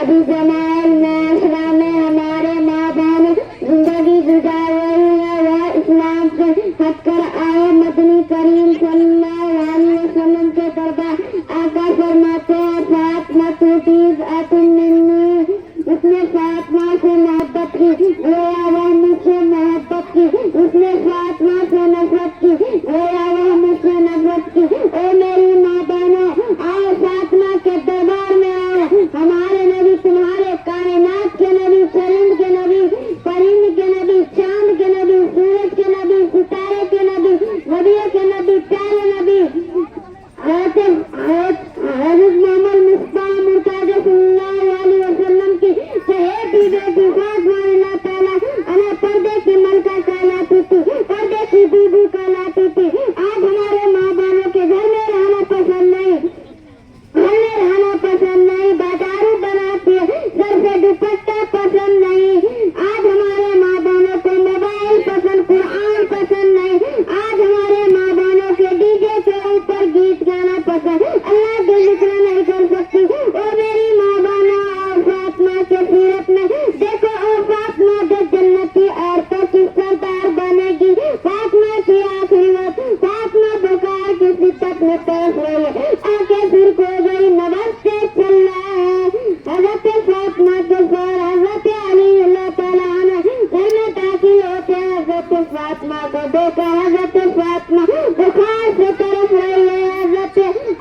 ابھی جمال معاشرہ میں ہمارے ماں باپ زندگی گزار رہی ہے، وہ اسلام سے ہٹ کر آئے مدنی کریم صلی اللہ علیہ وسلم کے دربار آقا فرماتے ہیں فاطمہ تیز منی، اس نے فاطمہ سے محبت کی، گویا وہ مجھ سے محبت کی، اس نے فاطمہ سے نفرت کی، گویا وہ مجھ سے نفرت کی۔ اے میری ماں بہنوں، آؤ فاطمہ کے دربار میں آؤ، ہمارے نبی تمہارے کائنات کے نبی، چرند کے نبی، پرند کے نبی، چاند کے نبی، سورج کے نبی، ستارے کے نبی، نبیوں کے نبی، پیارے نبی حضرت محمد مصطفیٰ مرتضی صلی اللہ علیہ وسلم کی چہیتی بیٹی فاطمہ اللہ تعالیٰ عنہا پردے کی ملکہ کہلاتی تھی، پردے کی بی بی کہلاتی تھی۔ آج ہمارے ماں باپوں کے گھر میں رہنا پسند نہیں، گھر میں رہنا پسند نہیں، بازارو بناتی ہے، سر سے دوپٹہ پسند نہیں۔ آج ہمارے ماں باپوں کو موبائل پسند، قرآن پسند نہیں۔ آج ہمارے ماں باپوں کے ڈی جے کے اوپر گیت گانا پسند، اللہ کے ذکر نہیں کر سکتی۔ اور میری ماں بہنوں، اور فاطمہ کے سیرت میں دیکھو، اور فاطمہ جو جنتی عورتوں کی سردار بنے گی، فاطمہ کی آخری وقت فاطمہ بخار کی شدت میں پیش رہی ہے، آنکھیں پھر کھو گئی، نوستے چل رہا ہے۔ حضرت فاطمہ کے سور حضرت علی اللہ تعالیٰ عنہ گھر میں داخل ہوتے ہیں، حضرت فاطمہ کو دیکھا، حضرت فاطمہ بخار سے تڑپ رہی ہے۔ حضرت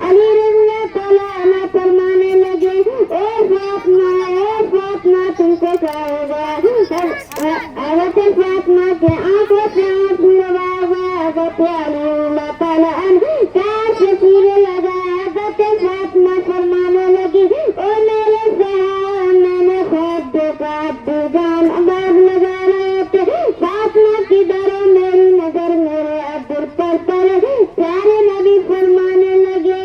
علی رضی اللہ تعالیٰ عنہ فرمانے لگے، اے فاطمہ تم کو کیا ہو گیا؟ حضرت فاطمہ کے آنکھوں سے آنسو روا ہوا، حضرت علی اللہ تعالیٰ عنہ پیار سے سینے لگا۔ حضرت فاطمہ فرمانے لگی، او میرے صاحب میں نے خواب دیکھا، ابو جان آواز لگا رہے تھے، فاطمہ کی درو میری نظر میرے ابر پر پڑے۔ پیارے نبی فرمانے لگے،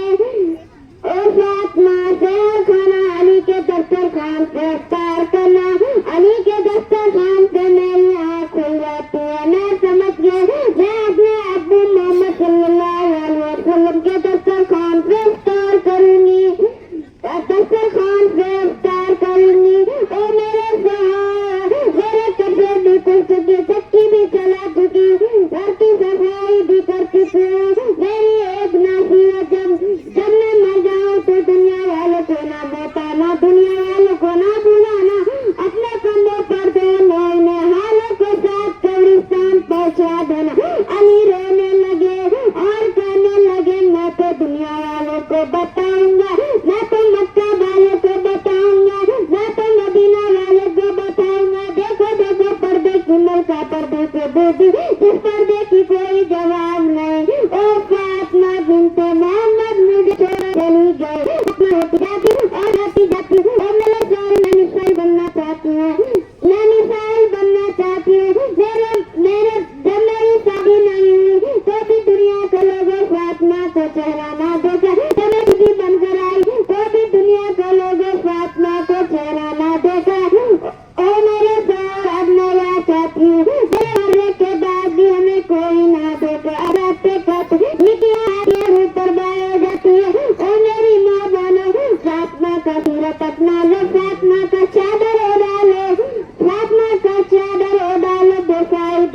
او فاطمہ سحر کھانا علی کے دسترخوان پہ افطار کرنا، علی کے دسترخوان پہ میری آنکھ کھل جاتی ہے، میں سمجھ گیا میں اپنے ابو محمد صلی اللہ علیہ وسلم کے دسترخوان پہ افطار کروں گی، دسترخوان پہ افطار کروں گی۔ اور میرے صاحب میرے کپڑے بھی کھل چکے، چکی بھی چلا چکی، گھر کی صفائی بھی کر چکی ہوں۔ میری ایک نصیحت، جب میں مر جاؤں تو دنیا والوں کو نہ بتانا، دنیا والوں کو نہ بلانا، اپنے کندھوں پر دے لینے حالوں کے ساتھ قبرستان پہنچا دینا۔ علی رونے لگے اور کہنے لگے، میں تو دنیا والوں کو بتاؤں گا، میں تو مکہ والوں کو بتاؤں گا، میں تو مدینہ والوں کو بتاؤں گا۔ دیکھو دیکھو پردے کی ملکہ، پردے کے بیٹی، اس پردے کی کوئی جواب نہیں۔ او فاطمہ بنت محمد مجھے چھوڑ چلی گئی، اپنا ہوتی جاتی اور آتی جاتی، اور میرے سارے میں مثال بننا چاہتی ہوں، میں مثال بننا چاہتی ہوں۔ جب میری شادی نہیں ہوئی تو بھی دنیا کے لوگوں فاطمہ کو چہرہ نہ دیکھا، جب میں بیوی بن کر آئی تو بھی دنیا کے لوگوں فاطمہ کو چہرہ نہ دیکھا۔ اور میرے سور اب میں یہ چاہتی ہوں، میرے مرنے کے بعد بھی ہمیں کوئی نہ دیکھے، اب آپ کے خط اوپر بائے ہو جاتی ہے۔ اور میری ماں بہنوں، فاطمہ کا سیرت اپنا لو، فاطمہ کا چادر اڑا لو، فاطمہ کا چادر اڑا لو۔ دفاعی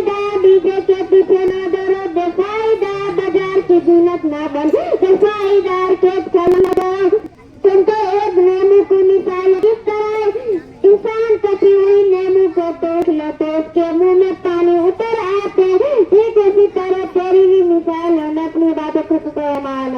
دار ڈی جے کے پیچھے نہ دوڑو، دفاعی دار بازار کی زینت نہ بن، دفاعی دار کے چل نہ دو۔ تم تو ایک نیمو کی مثال، کس طرح انسان کٹی ہوئی نیمو کو توڑ لو تو اس کے منہ میں پانی اتر آتے، ٹھیک اسی طرح تیری بھی مثال ہے۔ میں اپنی باتوں کو مان